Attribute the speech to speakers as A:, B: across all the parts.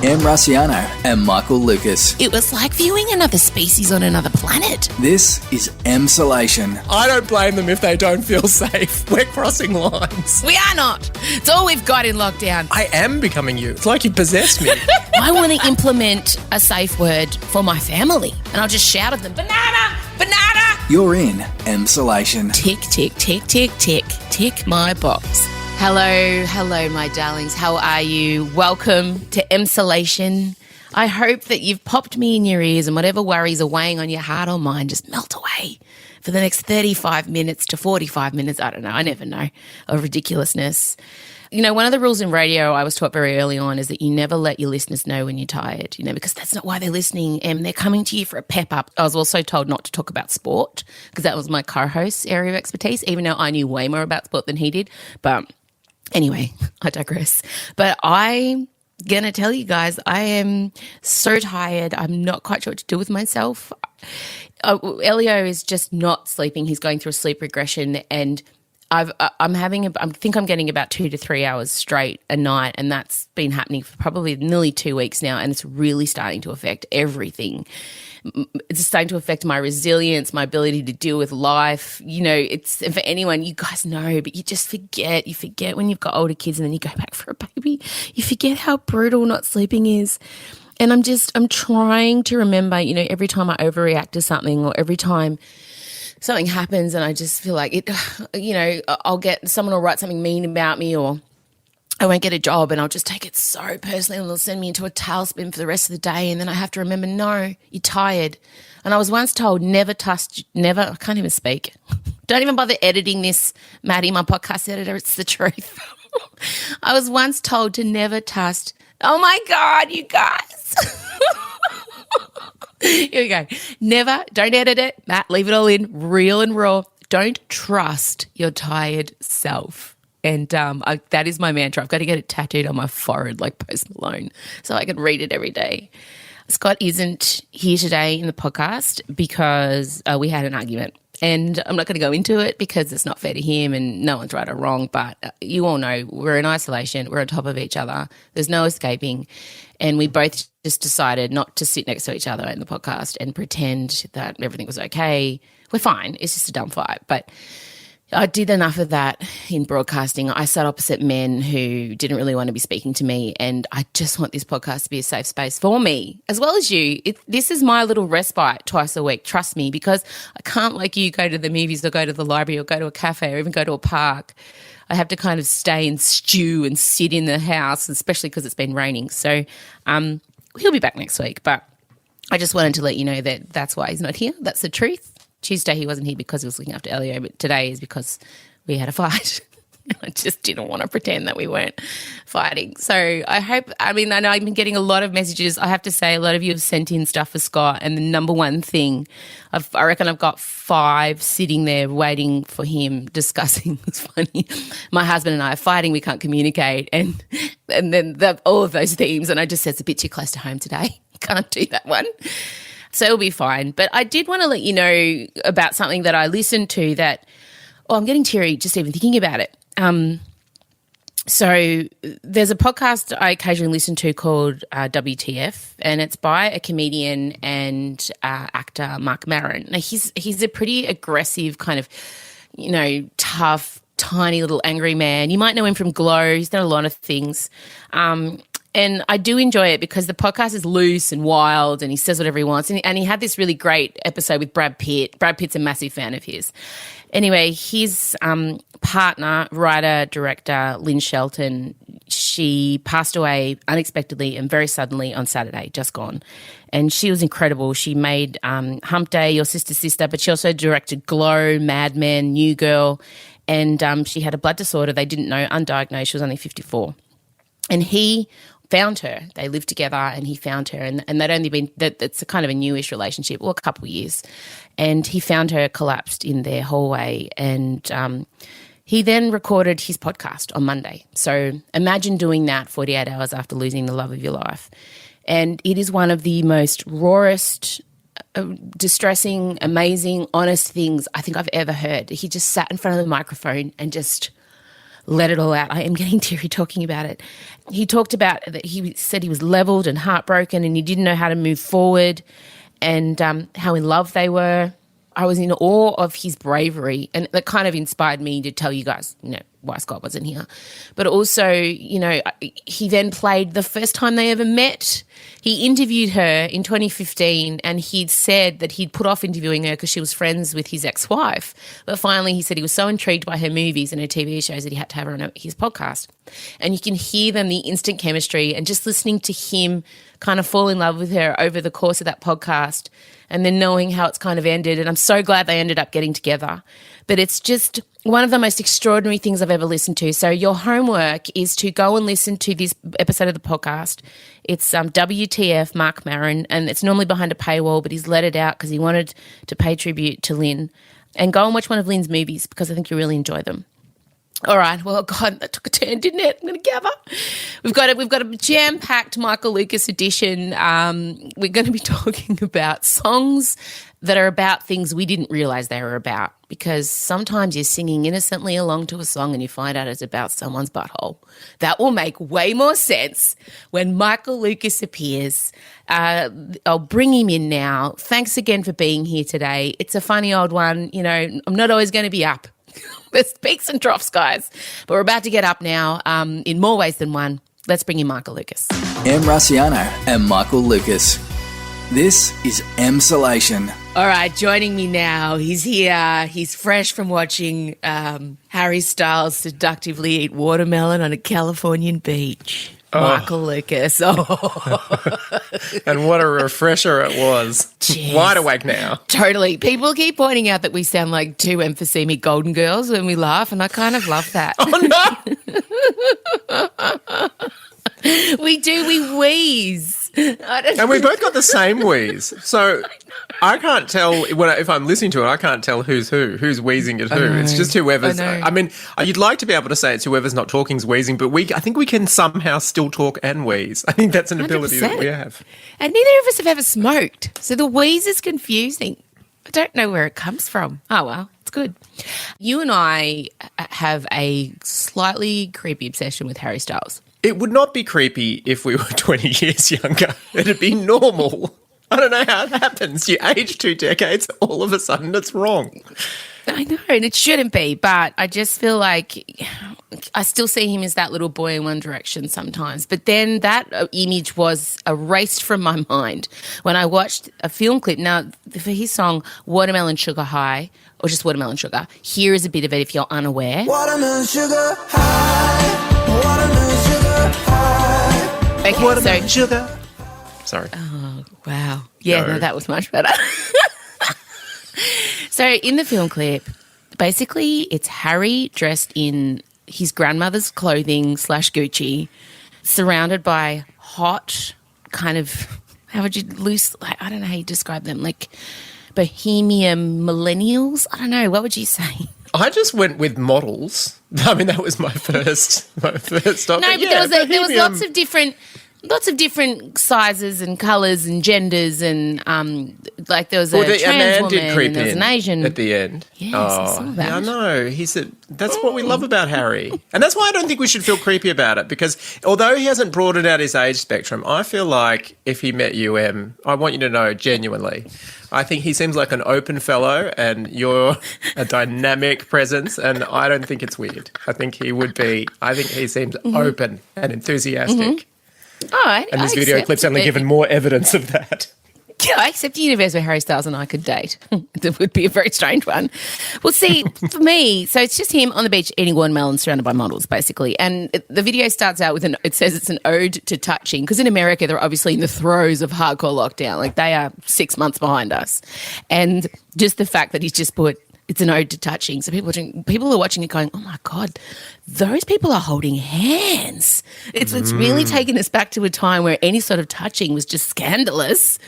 A: Em Rusciano and Michael Lucas.
B: It was like viewing another species on another planet.
A: This is Emsolation.
C: I don't blame them if they don't feel safe. We're crossing lines.
B: We are not. It's all we've got in lockdown.
C: I am becoming you. It's like you possessed me.
B: I want to implement a safe word for my family, and I'll just shout at them, banana, banana.
A: You're in Emsolation.
B: Tick, tick, tick, tick, tick, tick my box. Hello, my darlings. How are you? Welcome to Emsolation. I hope that you've popped me in your ears and whatever worries are weighing on your heart or mind just melt away for the next 35 minutes to 45 minutes. I don't know. I never know, of ridiculousness. You know, one of the rules in radio I was taught very early on is that you never let your listeners know when you're tired, you know, because that's not why they're listening and they're coming to you for a pep up. I was also told not to talk about sport because that was my co-host's area of expertise, even though I knew way more about sport than he did. But anyway, I digress. But I'm going to tell you guys, I am so tired. I'm not quite sure what to do with myself. Elio is just not sleeping. He's going through a sleep regression and I think I'm getting about 2 to 3 hours straight a night, and that's been happening for probably nearly 2 weeks now, and it's really starting to affect everything. It's starting to affect my resilience, my ability to deal with life. You know, it's for anyone, you guys know, but you just forget. You forget when you've got older kids and then you go back for a baby. You forget how brutal not sleeping is. And I'm trying to remember, you know, every time I overreact to something or every time something happens and I just feel like it, you know, someone will write something mean about me or I won't get a job and I'll just take it so personally and they'll send me into a tailspin for the rest of the day and then I have to remember, no, you're tired. And I was once told I can't even speak. Don't even bother editing this, Maddie, my podcast editor, it's the truth. I was once told to never trust, oh my God, you guys. Here we go. Never, don't edit it. Matt, leave it all in, real and raw. Don't trust your tired self. And that is my mantra. I've got to get it tattooed on my forehead like Post Malone so I can read it every day. Scott isn't here today in the podcast because we had an argument. And I'm not going to go into it because it's not fair to him and no one's right or wrong, but you all know we're in isolation. We're on top of each other. There's no escaping. And we both just decided not to sit next to each other in the podcast and pretend that everything was okay. We're fine. It's just a dumb fight. But I did enough of that in broadcasting. I sat opposite men who didn't really want to be speaking to me, and I just want this podcast to be a safe space for me as well as you. This is my little respite twice a week, trust me, because I can't, like you, go to the movies or go to the library or go to a cafe or even go to a park. I have to kind of stay and stew and sit in the house, especially because it's been raining. So he'll be back next week, but I just wanted to let you know that that's why he's not here. That's the truth. Tuesday he wasn't here because he was looking after Elio, but today is because we had a fight. I just didn't want to pretend that we weren't fighting. So I know I've been getting a lot of messages. I have to say a lot of you have sent in stuff for Scott, and the number one thing, I reckon I've got 5 sitting there waiting for him discussing. It's funny. My husband and I are fighting. We can't communicate. And then all of those themes, and I just said it's a bit too close to home today. Can't do that one. So it'll be fine. But I did want to let you know about something that I listened to that, I'm getting teary just even thinking about it. So there's a podcast I occasionally listen to called WTF, and it's by a comedian and actor, Mark Maron. Now, he's a pretty aggressive kind of, you know, tough, tiny little angry man. You might know him from Glow. He's done a lot of things. And I do enjoy it because the podcast is loose and wild and he says whatever he wants. And he had this really great episode with Brad Pitt. Brad Pitt's a massive fan of his. Anyway, his partner, writer, director, Lynn Shelton, she passed away unexpectedly and very suddenly on Saturday, just gone. And she was incredible. She made Hump Day, Your Sister's Sister, but she also directed Glow, Mad Men, New Girl. And she had a blood disorder they didn't know, undiagnosed. She was only 54. And he found her. They lived together and he found her, and they'd only been, it's a kind of a newish relationship, or a couple of years. And he found her collapsed in their hallway, and he then recorded his podcast on Monday. So imagine doing that 48 hours after losing the love of your life. And it is one of the most rawest, distressing, amazing, honest things I think I've ever heard. He just sat in front of the microphone and just let it all out. I am getting teary talking about it. He talked about that he said he was leveled and heartbroken and he didn't know how to move forward and how in love they were. I was in awe of his bravery, and that kind of inspired me to tell you guys, why Scott wasn't here. But also, he then played the first time they ever met. He interviewed her in 2015, and he'd said that he'd put off interviewing her because she was friends with his ex-wife. But finally, he said he was so intrigued by her movies and her TV shows that he had to have her on his podcast. And you can hear them, the instant chemistry, and just listening to him kind of fall in love with her over the course of that podcast and then knowing how it's kind of ended. And I'm so glad they ended up getting together. But it's just one of the most extraordinary things I've ever listened to. So your homework is to go and listen to this episode of the podcast. It's WTF Mark Maron, and it's normally behind a paywall, but he's let it out because he wanted to pay tribute to Lynn. And go and watch one of Lynn's movies because I think you'll really enjoy them. All right. Well, God, that took a turn, didn't it? I'm going to gather. We've got a jam-packed Michael Lucas edition. We're going to be talking about songs that are about things we didn't realise they were about, because sometimes you're singing innocently along to a song and you find out it's about someone's butthole. That will make way more sense when Michael Lucas appears. I'll bring him in now. Thanks again for being here today. It's a funny old one. I'm not always going to be up. There's peaks and troughs, guys. But we're about to get up now in more ways than one. Let's bring in Michael Lucas.
A: M. Rusciano and Michael Lucas. This is Emsolation.
B: All right, joining me now. He's here. He's fresh from watching Harry Styles seductively eat watermelon on a Californian beach. Michael Lucas. Oh.
C: And what a refresher it was.
B: Jeez.
C: Wide awake now.
B: Totally. People keep pointing out that we sound like two emphysemic golden girls when we laugh, and I kind of love that.
C: Oh, no.
B: We do. We wheeze.
C: And we both got the same wheeze. So I can't tell, if I'm listening to it, I can't tell who's who's wheezing at who. It's just whoever's. I mean, you'd like to be able to say it's whoever's not talking's wheezing, but I think we can somehow still talk and wheeze. I think that's an ability
B: 100%.
C: that we have.
B: And neither of us have ever smoked, so the wheeze is confusing. I don't know where it comes from. Oh, well, it's good. You and I have a slightly creepy obsession with Harry Styles.
C: It would not be creepy if we were 20 years younger. It'd be normal. I don't know how it happens. You age 2 decades, all of a sudden it's wrong.
B: I know, and it shouldn't be, but I just feel like I still see him as that little boy in One Direction sometimes. But then that image was erased from my mind when I watched a film clip. Now, for his song Watermelon Sugar High, or just Watermelon Sugar, here is a bit of it if you're unaware.
D: Watermelon sugar high, watermelon sugar high.
B: Okay,
C: Watermelon sugar. Sorry.
B: Oh, wow. Yeah, no, that was much better. So in the film clip, basically it's Harry dressed in his grandmother's clothing / Gucci, surrounded by hot kind of, how would you I don't know how you describe them, like bohemian millennials? I don't know. What would you say?
C: I just went with models. I mean, that was my first stop.
B: No, but there was lots of different sizes and colours and genders, and like there was a trans woman and there was an Asian
C: at the end.
B: Yes, I saw that.
C: Yeah, I know. That's what we love about Harry, and that's why I don't think we should feel creepy about it. Because although he hasn't broadened out his age spectrum, I feel like if he met you, Em, I want you to know genuinely, I think he seems like an open fellow, and you're a dynamic presence, and I don't think it's weird. I think he seems open and enthusiastic.
B: Mm-hmm. Oh,
C: and this video clip's only given more evidence of that.
B: Yeah, I accept the universe where Harry Styles and I could date. It would be a very strange one. Well, see, for me, so it's just him on the beach eating watermelon surrounded by models, basically. And the video starts out with it says it's an ode to touching, because in America, they're obviously in the throes of hardcore lockdown. Like, they are 6 months behind us. And just the fact that he's just put, it's an ode to touching. So people are watching it going, oh, my God, those people are holding hands. It's really taken us back to a time where any sort of touching was just scandalous.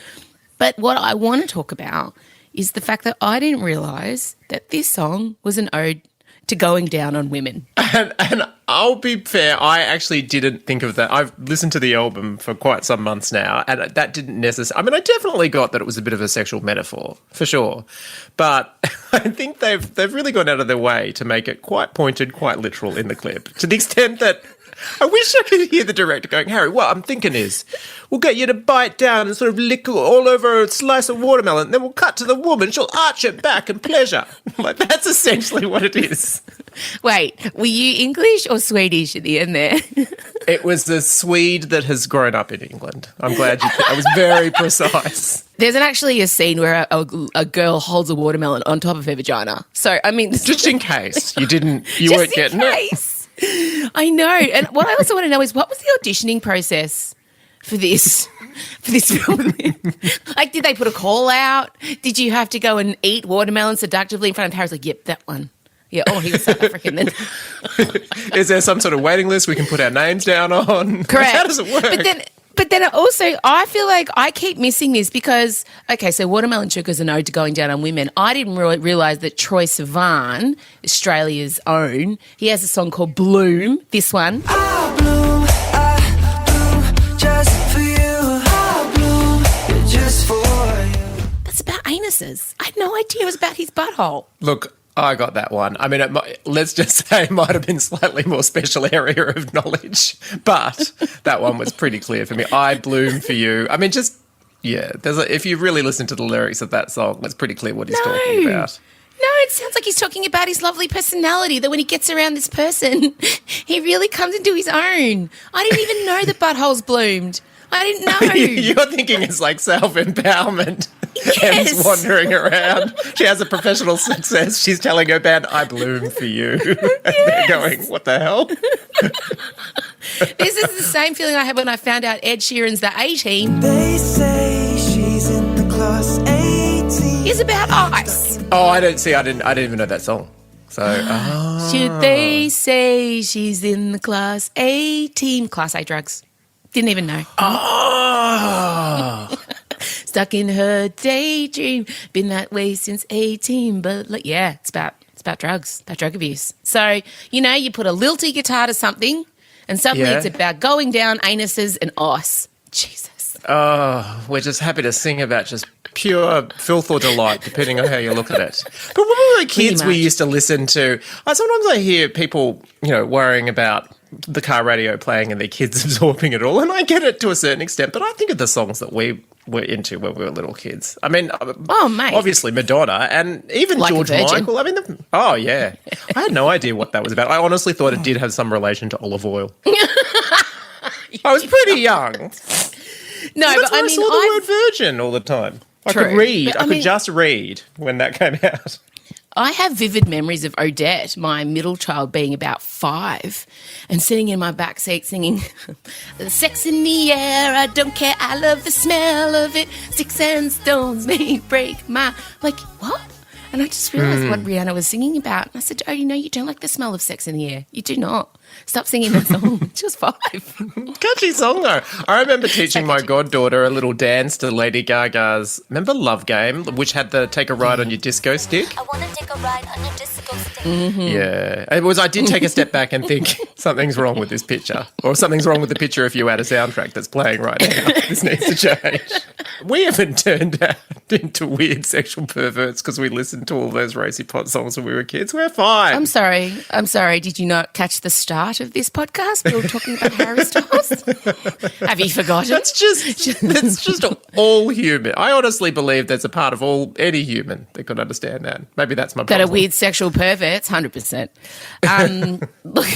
B: But what I want to talk about is the fact that I didn't realise that this song was an ode. to going down on women.
C: And I'll be fair, I actually didn't think of that. I've listened to the album for quite some months now, and that didn't necessarily... I mean, I definitely got that it was a bit of a sexual metaphor, for sure. But I think they've really gone out of their way to make it quite pointed, quite literal in the clip, to the extent that I wish I could hear the director going, Harry, what I'm thinking is we'll get you to bite down and sort of lick all over a slice of watermelon, and then we'll cut to the woman. She'll arch it back in pleasure. Like, that's essentially what it is.
B: Wait, were you English or Swedish at the end there?
C: It was the Swede that has grown up in England. I'm glad I was very precise.
B: There's actually a scene where a girl holds a watermelon on top of her vagina. So, I mean...
C: Just in case you weren't getting
B: it. I know. And what I also want to know is, what was the auditioning process for this film? Like, did they put a call out? Did you have to go and eat watermelon seductively in front of Harry's? Like, yep, that one. Yeah, oh, he was South African then.
C: Is there some sort of waiting list we can put our names down on?
B: Correct.
C: How does it work?
B: But then also, I feel like I keep missing this because, okay, so Watermelon Sugar's an ode to going down on women. I didn't realise that Troye Sivan, Australia's own, he has a song called Bloom, this one.
D: I bloom just for you. I bloom just for you.
B: That's about anuses. I had no idea it was about his butthole.
C: Look, I got that one. I mean, let's just say it might have been slightly more special area of knowledge, but that one was pretty clear for me. I bloom for you. I mean, just, yeah, if you really listen to the lyrics of that song, it's pretty clear what he's talking about.
B: No, it sounds like he's talking about his lovely personality, that when he gets around this person, he really comes into his own. I didn't even know that buttholes bloomed. I didn't know.
C: You're thinking it's like self-empowerment.
B: Yes.
C: Em's wandering around. She has a professional success. She's telling her band, I bloom for you. And they're going, what the hell?
B: This is the same feeling I had when I found out Ed Sheeran's The A-Team.
D: They say she's in the class 18.
B: Is about ice.
C: Oh, I didn't even know that song. So,
B: Should they say she's in the class A team? Class A drugs. Didn't even know.
C: Oh.
B: Stuck in her daydream. Been that way since 18. But yeah, it's about drugs, about drug abuse. So, you put a lilty guitar to something and suddenly it's about going down anuses and ice. Jesus.
C: Oh, we're just happy to sing about just pure filth or delight, depending on how you look at it. But when we were kids, we used to listen to... sometimes I hear people, worrying about the car radio playing and their kids absorbing it all, and I get it to a certain extent, but I think of the songs that we were into when we were little kids. I mean,
B: mate.
C: Obviously Madonna and even
B: Like
C: George Michael. I mean, yeah. I had no idea what that was about. I honestly thought it did have some relation to olive oil. I was pretty young.
B: No,
C: That's
B: but
C: why
B: I
C: I
B: mean,
C: saw the word virgin all the time. I
B: True.
C: could read.
B: But,
C: I could just read when that came out.
B: I have vivid memories of Odette, my middle child, being about 5 and sitting in my back seat singing, sex in the air, I don't care, I love the smell of it, sticks and stones may break my... Like, what? And I just realised what Rihanna was singing about. And I said, oh, you don't like the smell of sex in the air. You do not. Stop singing that song. She was 5.
C: Catchy song, though. I remember teaching my goddaughter a little dance to Lady Gaga's, remember Love Game, which had the take a ride on your disco stick?
E: I want to take a ride on your disco stick.
B: Mm-hmm.
C: Yeah. I did take a step back and think, something's wrong with this picture. Or something's wrong with the picture if you had a soundtrack that's playing right now. This needs to change. We haven't turned out into weird sexual perverts because we listened to all those racy pot songs when we were kids. We're fine.
B: I'm sorry. Did you not catch the start of this podcast? We were talking about Harry Styles. Have you forgotten?
C: That's just all human. I honestly believe there's a part of any human that could understand that. Maybe that's my problem.
B: That are weird sexual perverts, 100%. Look,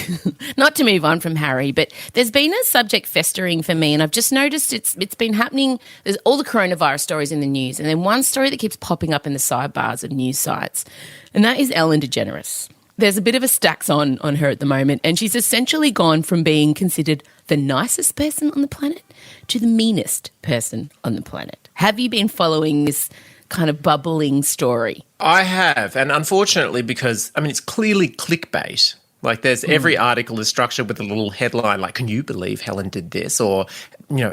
B: not to move on from Harry, but there's been a subject festering for me, and I've just noticed it's been happening. There's all the coronavirus stories in the news, and then one story that keeps popping up in the sidebars of news sites, and that is Ellen DeGeneres. There's a bit of a stacks on her at the moment, and she's essentially gone from being considered the nicest person on the planet to the meanest person on the planet. Have you been following this kind of bubbling story?
C: I have, and unfortunately because, it's clearly clickbait. Like there's every article is structured with a little headline like, can you believe Helen did this? Or,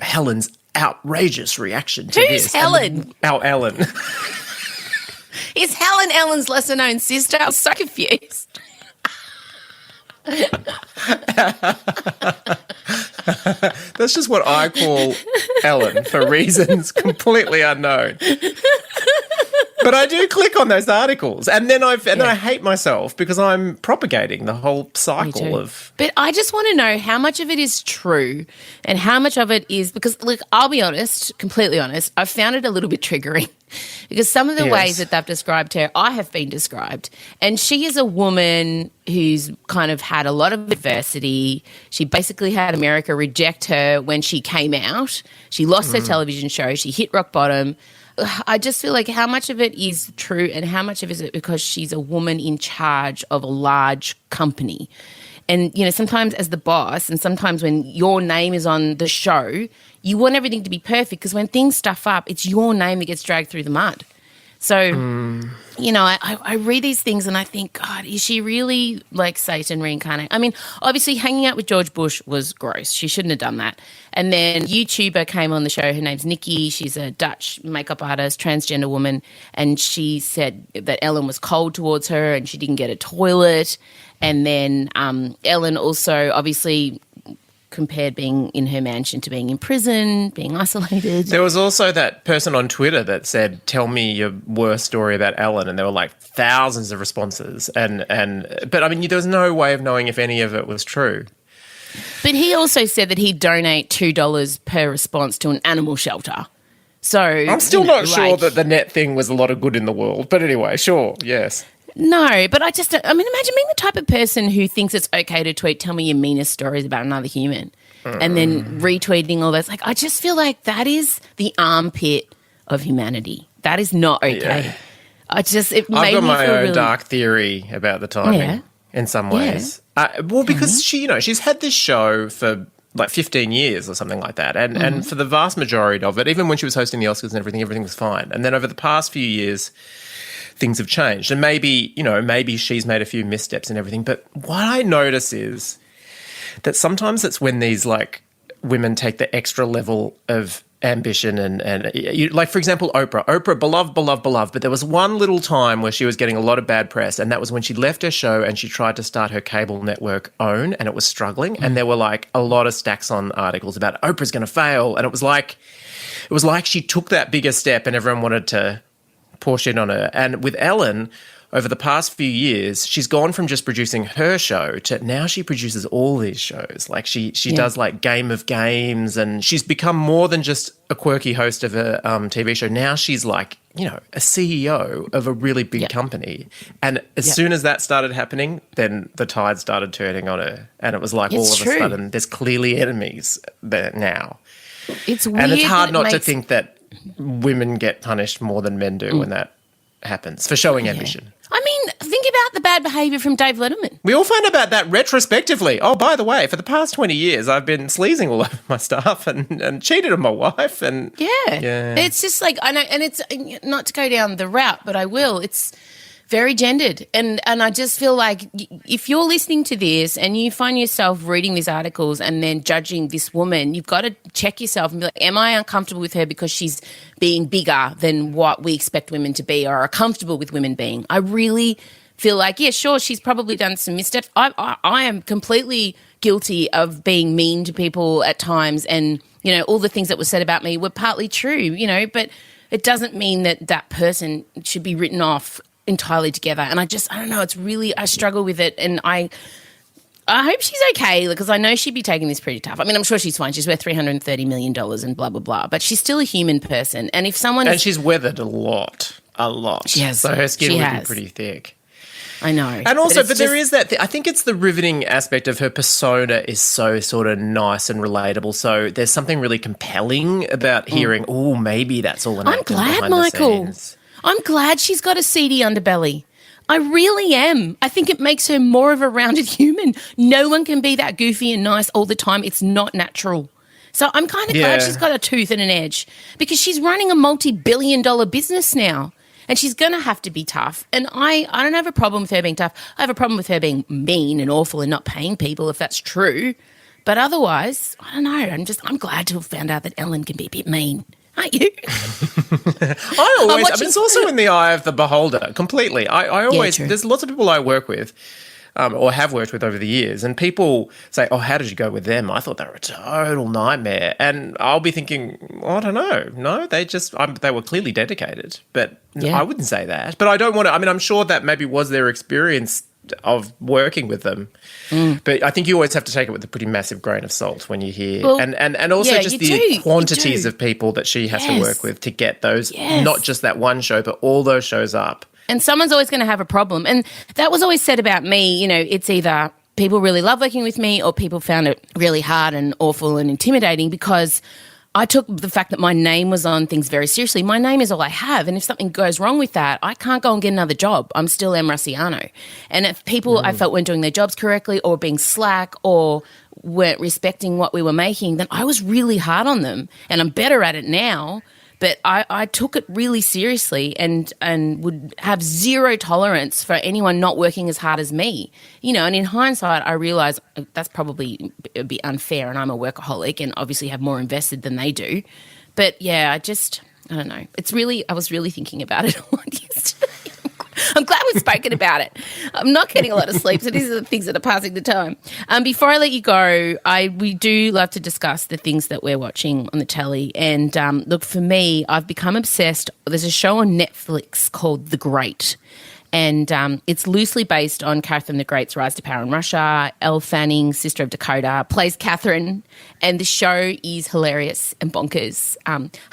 C: Helen's outrageous reaction to this.
B: Who's Helen?
C: Our Ellen.
B: Is Helen Ellen's lesser-known sister? I was so confused.
C: That's just what I call Ellen for reasons completely unknown. But I do click on those articles, and then I hate myself because I'm propagating the whole cycle of.
B: But I just want to know how much of it is true, and how much of it is because. Look, I'll be honest, completely honest. I found it a little bit triggering because some of the ways that they've described her, I have been described, and she is a woman who's kind of had a lot of adversity. She basically had America reject her when she came out. She lost her television show. She hit rock bottom. I just feel like how much of it is true and how much of it is it because she's a woman in charge of a large company. And, you know, sometimes as the boss and sometimes when your name is on the show, you want everything to be perfect because when things stuff up, it's your name that gets dragged through the mud. So, you know, I read these things and I think, God, is she really like Satan reincarnate? I mean, obviously hanging out with George Bush was gross. She shouldn't have done that. And then YouTuber came on the show. Her name's Nikki. She's a Dutch makeup artist, transgender woman. And she said that Ellen was cold towards her and she didn't get a toilet. And then Ellen also obviously compared being in her mansion to being in prison, being isolated.
C: There was also that person on Twitter that said, "Tell me your worst story about Ellen," and there were like thousands of responses. But I mean, there was no way of knowing if any of it was true.
B: But he also said that he'd donate $2 per response to an animal shelter. So
C: I'm still not sure that the net thing was a lot of good in the world. But anyway, sure, yes.
B: No, but imagine being the type of person who thinks it's okay to tweet, tell me your meanest stories about another human, and then retweeting all those. Like, I just feel like that is the armpit of humanity. That is not okay.
C: Yeah.
B: It made me feel really...
C: I've got my own dark theory about the timing in some ways. Well, because she's had this show for like 15 years or something like that, and for the vast majority of it, even when she was hosting the Oscars and everything was fine. And then over the past few years, things have changed, and maybe she's made a few missteps and everything. But what I notice is that sometimes it's when these like women take the extra level of ambition and like, for example, Oprah, beloved. But there was one little time where she was getting a lot of bad press, and that was when she left her show and she tried to start her cable network OWN, and it was struggling. And there were like a lot of stacks on articles about Oprah's going to fail, and it was like she took that bigger step, and everyone wanted to pour shit on her. And with Ellen, over the past few years, she's gone from just producing her show to now she produces all these shows. Like she does like Game of Games, and she's become more than just a quirky host of a TV show. Now she's like, a CEO of a really big company. And as soon as that started happening, then the tide started turning on her. And it was like all of a sudden there's clearly enemies there now.
B: It's weird.
C: And it's hard not to think that women get punished more than men do when that happens for showing ambition.
B: I mean, think about the bad behaviour from Dave Letterman.
C: We all find about that retrospectively. Oh, by the way, for the past 20 years, I've been sleazing all over my staff and cheated on my wife. And yeah.
B: It's just like, I know, and it's not to go down the route, but I will. It's very gendered. And I just feel like if you're listening to this and you find yourself reading these articles and then judging this woman, you've got to check yourself and be like, am I uncomfortable with her because she's being bigger than what we expect women to be, or are comfortable with women being? I really feel like, yeah, sure, she's probably done some missteps. I am completely guilty of being mean to people at times, and, all the things that were said about me were partly true, but it doesn't mean that person should be written off entirely together. And I don't know, it's really, I struggle with it, and I hope she's okay, because I know she'd be taking this pretty tough. I mean, I'm sure she's fine. She's worth $330 million and blah, blah, blah. But she's still a human person. And if someone...
C: And she's weathered a lot.
B: She has.
C: So her skin would be pretty thick.
B: I know.
C: And also, but there is that... I think it's the riveting aspect of her persona is so sort of nice and relatable. So there's something really compelling about hearing, oh, maybe that's all an acting behind
B: Michael.
C: the scenes.
B: I'm glad she's got a seedy underbelly. I really am. I think it makes her more of a rounded human. No one can be that goofy and nice all the time. It's not natural. So I'm kind of glad she's got a tooth and an edge, because she's running a multi-billion-dollar business now, and she's going to have to be tough. And I don't have a problem with her being tough. I have a problem with her being mean and awful and not paying people, if that's true. But otherwise, I don't know. I'm glad to have found out that Ellen can be a bit mean. Aren't you?
C: It's also in the eye of the beholder completely. I always, there's lots of people I work with or have worked with over the years, and people say, "Oh, how did you go with them? I thought they were a total nightmare." And I'll be thinking, well, I don't know. No, they were clearly dedicated, but I wouldn't say that. But I don't want to. I mean, I'm sure that maybe was their experience of working with them, but I think you always have to take it with a pretty massive grain of salt when you hear, and also just the quantities of people that she has to work with to get those, not just that one show, but all those shows up.
B: And someone's always going to have a problem. And that was always said about me, you know, it's either people really love working with me or people found it really hard and awful and intimidating because I took the fact that my name was on things very seriously. My name is all I have, and if something goes wrong with that, I can't go and get another job. I'm still M. Rossiano. And if people I felt weren't doing their jobs correctly or being slack or weren't respecting what we were making, then I was really hard on them. And I'm better at it now. But I took it really seriously and would have zero tolerance for anyone not working as hard as me. You know, and in hindsight, I realise that's probably it'd be unfair and I'm a workaholic and obviously have more invested than they do. But, yeah, I don't know. I was really thinking about it a lot yesterday. I'm glad we've spoken about it. I'm not getting a lot of sleep, so these are the things that are passing the time. Before I let you go, we do love to discuss the things that we're watching on the telly. And look, for me, I've become obsessed. There's a show on Netflix called The Great. And it's loosely based on Catherine the Great's rise to power in Russia. Elle Fanning, sister of Dakota, plays Catherine, and the show is hilarious and bonkers.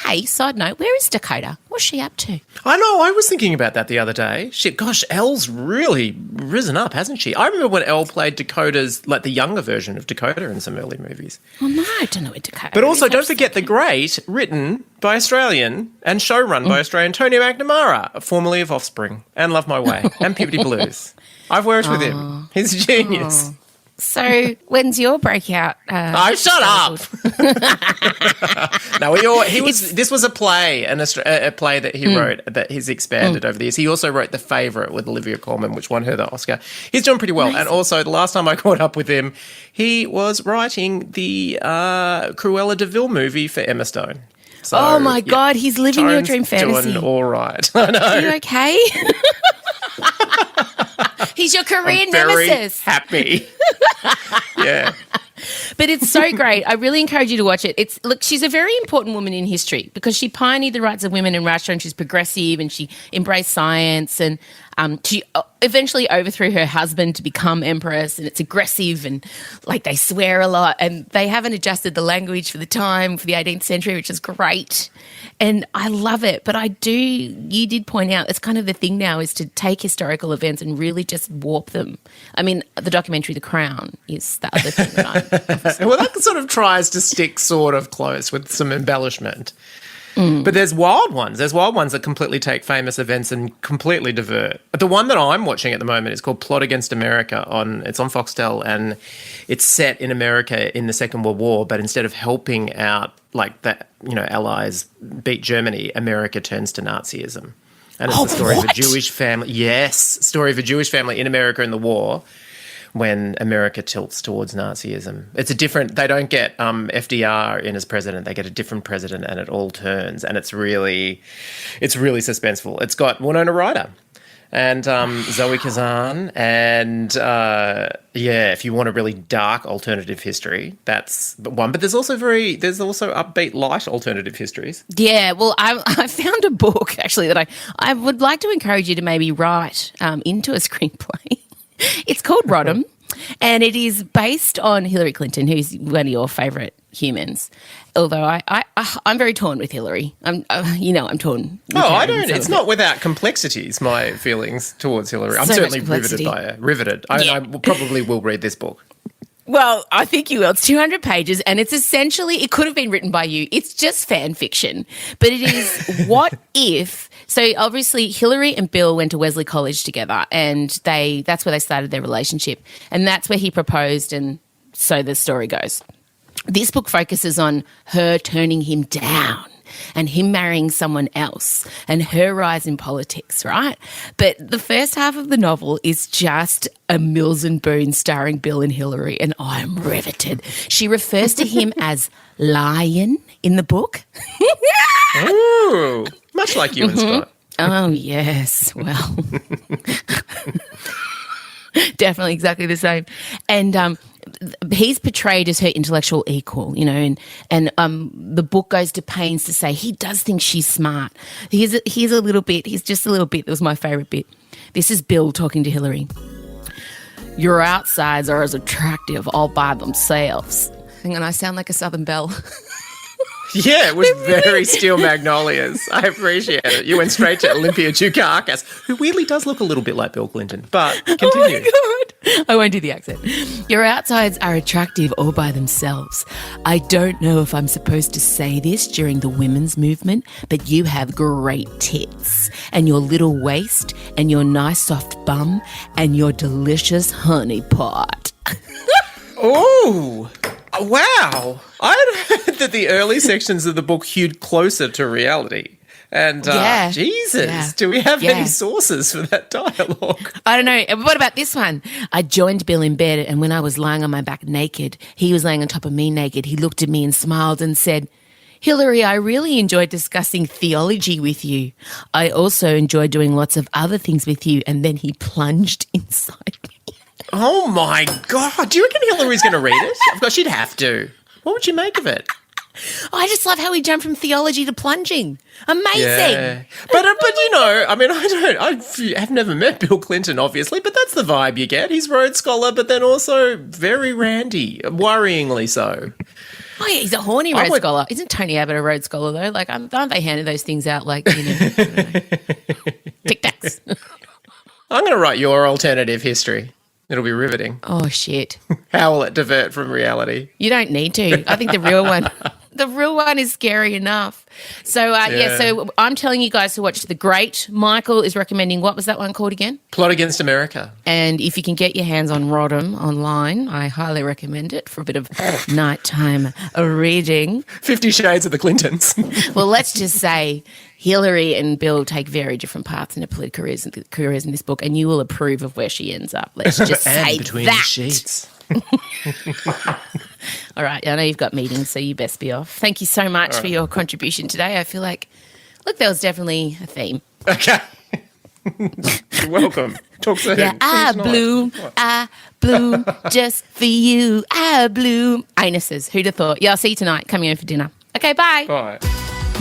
B: Hey, side note, where is Dakota? What's she up to?
C: I know, I was thinking about that the other day. Shit, gosh, Elle's really risen up, hasn't she? I remember when Elle played Dakota's, like the younger version of Dakota in some early movies.
B: Oh, no, I don't know where Dakota
C: But also,
B: is.
C: don't forget The Great, written by Australian and showrun by Australian Tony McNamara, formerly of Offspring and Love My Way and Puberty Blues. I've worked with him. He's a genius.
B: So when's your breakout?
C: Shut up! No, this was a play, a play that he wrote that he's expanded over the years. He also wrote The Favourite with Olivia Colman, which won her the Oscar. He's doing pretty well. Amazing. And also, the last time I caught up with him, he was writing the Cruella de Vil movie for Emma Stone. So,
B: oh my God, he's living your dream fantasy.
C: Doing all right. I know.
B: Are you okay? He's your Korean nemesis.
C: Happy. Yeah.
B: But it's so great. I really encourage you to watch it. Look, she's a very important woman in history because she pioneered the rights of women in Russia and she's progressive and she embraced science and she eventually overthrew her husband to become empress, and it's aggressive and like they swear a lot and they haven't adjusted the language for the time, for the 18th century, which is great. And I love it. But you did point out it's kind of the thing now is to take historical events and really just warp them. I mean, the documentary The Crown is the other thing that
C: well, that sort of tries to stick sort of close with some embellishment. But there's wild ones. There's wild ones that completely take famous events and completely divert. The one that I'm watching at the moment is called Plot Against America. It's on Foxtel, and it's set in America in the Second World War. But instead of helping out, like the Allies beat Germany, America turns to Nazism, and it's the story of a Jewish family. Yes, story of a Jewish family in America in the war, when America tilts towards Nazism. It's a different, they don't get FDR in as president, they get a different president and it all turns, and it's really suspenseful. It's got Winona Ryder and Zoe Kazan and if you want a really dark alternative history, that's one. But there's also upbeat, light alternative histories. Yeah,
B: well, I found a book actually that I would like to encourage you to maybe write into a screenplay. It's called Rodham, and it is based on Hillary Clinton, who's one of your favourite humans. Although I'm very torn with Hillary. I'm torn.
C: I don't. It's not without complexities, my feelings towards Hillary. I'm certainly riveted by her. Riveted. I probably will read this book.
B: Well, I think you will. It's 200 pages, and it's essentially, it could have been written by you. It's just fan fiction. But it is what if, so obviously Hillary and Bill went to Wesley College together, and that's where they started their relationship. And that's where he proposed, and so the story goes. This book focuses on her turning him down and him marrying someone else and her rise in politics, right? But the first half of the novel is just a Mills and Boon starring Bill and Hillary, and I'm riveted. She refers to him as Lion in the book.
C: Ooh, much like you and Scott.
B: Oh, yes. Well, Definitely exactly the same. And he's portrayed as her intellectual equal, you know, and the book goes to pains to say he does think she's smart. Here's a little bit. Here's just a little bit. That was my favourite bit. This is Bill talking to Hillary. Your outsides are as attractive all by themselves. Hang on, I sound like a Southern Belle.
C: Yeah, it was very Steel Magnolias. I appreciate it. You went straight to Olympia Dukakis, who weirdly does look a little bit like Bill Clinton. But continue.
B: Oh my God. I won't do the accent. Your outsides are attractive all by themselves. I don't know if I'm supposed to say this during the women's movement, but you have great tits and your little waist and your nice soft bum and your delicious honey pot.
C: Oh, wow. I'd heard that the early sections of the book hewed closer to reality. And, Jesus, do we have any sources for that dialogue?
B: I don't know. What about this one? I joined Bill in bed, and when I was lying on my back naked, he was laying on top of me naked. He looked at me and smiled and said, Hillary, I really enjoyed discussing theology with you. I also enjoyed doing lots of other things with you. And then he plunged inside me.
C: Oh, my God. Do you reckon Hillary's going to read it? Of course, she'd have to. What would you make of it?
B: I just love how he jumped from theology to plunging. Amazing.
C: Yeah. But you know, I mean, I've never met Bill Clinton, obviously, but that's the vibe you get. He's Rhodes Scholar, but then also very randy, worryingly so.
B: Oh, yeah, he's a horny Rhodes Scholar. Isn't Tony Abbott a Rhodes Scholar, though? Like, aren't they handing those things out like, you know, Tic Tacs?
C: I'm going to write your alternative history. It'll be riveting.
B: Oh, shit.
C: How will it divert from reality?
B: You don't need to. I think the real one is scary enough. So, so I'm telling you guys to watch The Great. Michael is recommending, what was that one called again?
C: Plot Against America.
B: And if you can get your hands on Rodham online, I highly recommend it for a bit of nighttime reading.
C: 50 Shades of the Clintons.
B: Well, let's just say Hillary and Bill take very different paths in their political careers in this book, and you will approve of where she ends up. Let's just say
C: between
B: that.
C: The sheets.
B: All right, I know you've got meetings, so you best be off. Thank you so much for your contribution today. I feel like, look, there was definitely a theme.
C: Okay. You're welcome. Talk soon.
B: Yeah, I bloom just for you. I bloom. Anuses, who'd have thought? Yeah, I'll see you tonight. Coming over for dinner. Okay, bye.
C: Bye.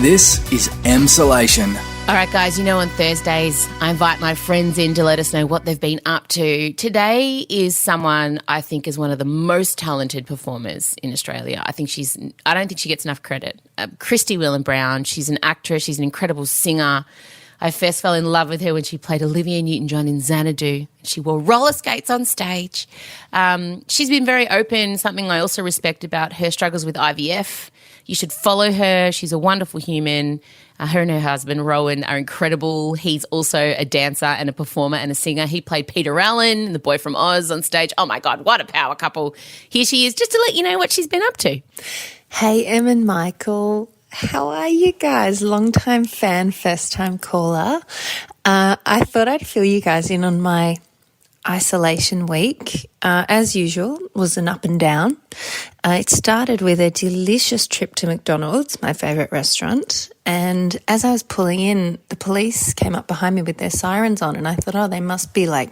A: This is Emsolation.
B: All right, guys, you know on Thursdays I invite my friends in to let us know what they've been up to. Today is someone I think is one of the most talented performers in Australia. I don't think she gets enough credit. Christie Whelan-Browne, she's an actress, she's an incredible singer. I first fell in love with her when she played Olivia Newton-John in Xanadu. She wore roller skates on stage. She's been very open, something I also respect about her struggles with IVF. You should follow her. She's a wonderful human. Her and her husband, Rowan, are incredible. He's also a dancer and a performer and a singer. He played Peter Allen, the boy from Oz, on stage. Oh, my God, what a power couple. Here she is, just to let you know what she's been up to.
F: Hey, Em and Michael. How are you guys? Long-time fan, first-time caller. I thought I'd fill you guys in on my isolation week. As usual, was an up and down. It started with a delicious trip to McDonald's, my favourite restaurant, and as I was pulling in, the police came up behind me with their sirens on, and I thought, oh, they must be like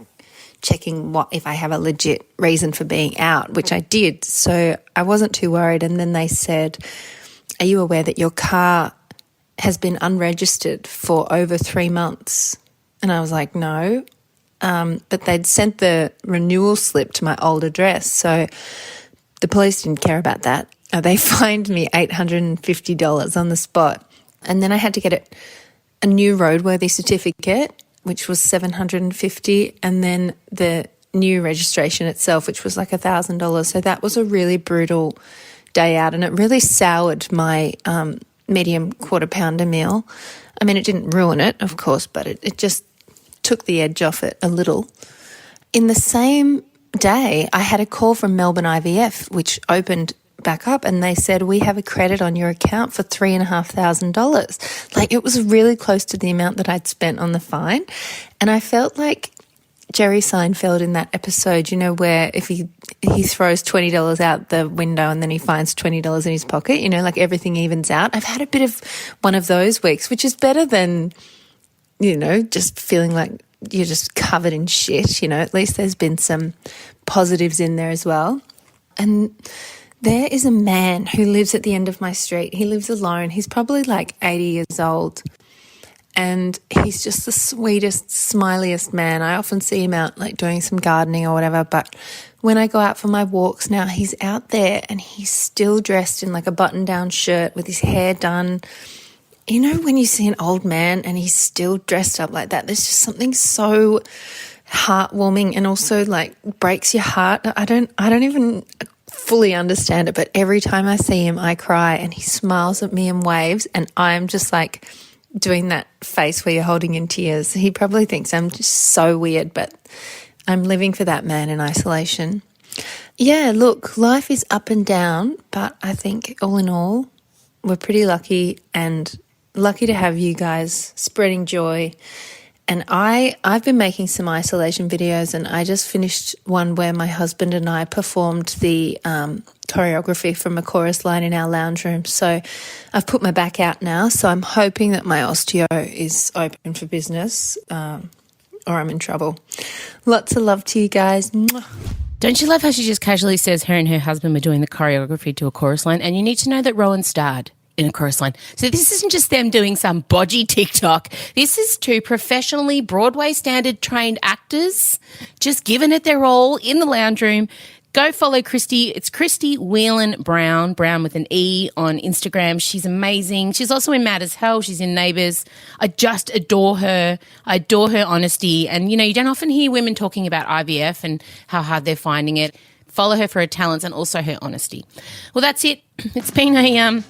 F: checking if I have a legit reason for being out, which I did, so I wasn't too worried. And then they said, are you aware that your car has been unregistered for over 3 months? And I was like, no. But they'd sent the renewal slip to my old address. So the police didn't care about that. They fined me $850 on the spot. And then I had to get a new roadworthy certificate, which was $750, and then the new registration itself, which was like $1,000. So that was a really brutal day out, and it really soured my medium quarter pounder meal. I mean, it didn't ruin it, of course, but it just took the edge off it a little. In the same day, I had a call from Melbourne IVF, which opened back up, and they said, we have a credit on your account for $3,500. Like, it was really close to the amount that I'd spent on the fine. And I felt like Jerry Seinfeld in that episode, you know, where if he throws $20 out the window and then he finds $20 in his pocket, you know, like everything evens out. I've had a bit of one of those weeks, which is better than, you know, just feeling like you're just covered in shit, you know. At least there's been some positives in there as well. And there is a man who lives at the end of my street. He lives alone. He's probably like 80 years old. And he's just the sweetest, smiliest man. I often see him out like doing some gardening or whatever. But when I go out for my walks now, he's out there and he's still dressed in like a button-down shirt with his hair done. You know, when you see an old man and he's still dressed up like that, there's just something so heartwarming and also like breaks your heart. I don't even fully understand it, but every time I see him, I cry, and he smiles at me and waves, and I'm just like doing that face where you're holding in tears. He probably thinks I'm just so weird, but I'm living for that man in isolation. Yeah, look, life is up and down, but I think all in all, we're pretty lucky, and lucky to have you guys spreading joy. And I've been making some isolation videos, and I just finished one where my husband and I performed the choreography from a chorus line in our lounge room. So I've put my back out now, so I'm hoping that my osteo is open for business, or I'm in trouble. Lots of love to you guys. Mwah.
B: Don't you love how she just casually says her and her husband were doing the choreography to a chorus line? And you need to know that Rowan starred in a chorus line. So this isn't just them doing some bodgy TikTok. This is two professionally Broadway standard trained actors just giving it their all in the lounge room. Go follow Christie. It's Christie Whelan-Browne, Brown with an E, on Instagram. She's amazing. She's also in Mad as Hell. She's in Neighbours. I just adore her. I adore her honesty. And, you know, you don't often hear women talking about IVF and how hard they're finding it. Follow her for her talents and also her honesty. Well, that's it. It's been a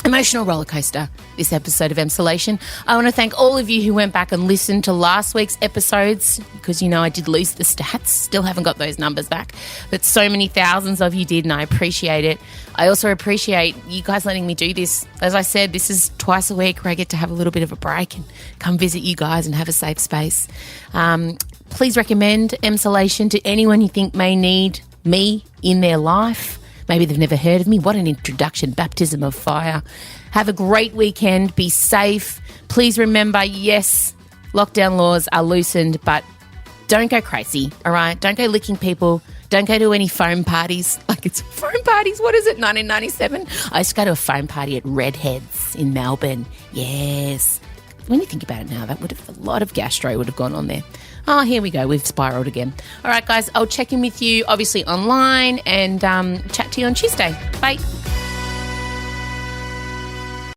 B: emotional roller coaster, this episode of Emsolation. I want to thank all of you who went back and listened to last week's episodes, because, you know, I did lose the stats. Still haven't got those numbers back. But so many thousands of you did, and I appreciate it. I also appreciate you guys letting me do this. As I said, this is twice a week where I get to have a little bit of a break and come visit you guys and have a safe space. Please recommend Emsolation to anyone you think may need me in their life. Maybe they've never heard of me. What an introduction, baptism of fire. Have a great weekend. Be safe. Please remember, yes, lockdown laws are loosened, but don't go crazy, all right? Don't go licking people. Don't go to any foam parties. Like, it's foam parties. What is it, 1997? I used to go to a foam party at Redheads in Melbourne. Yes. When you think about it now, that would have, a lot of gastro would have gone on there. Oh, here we go. We've spiraled again. All right, guys, I'll check in with you, obviously, online, and chat to you on Tuesday. Bye.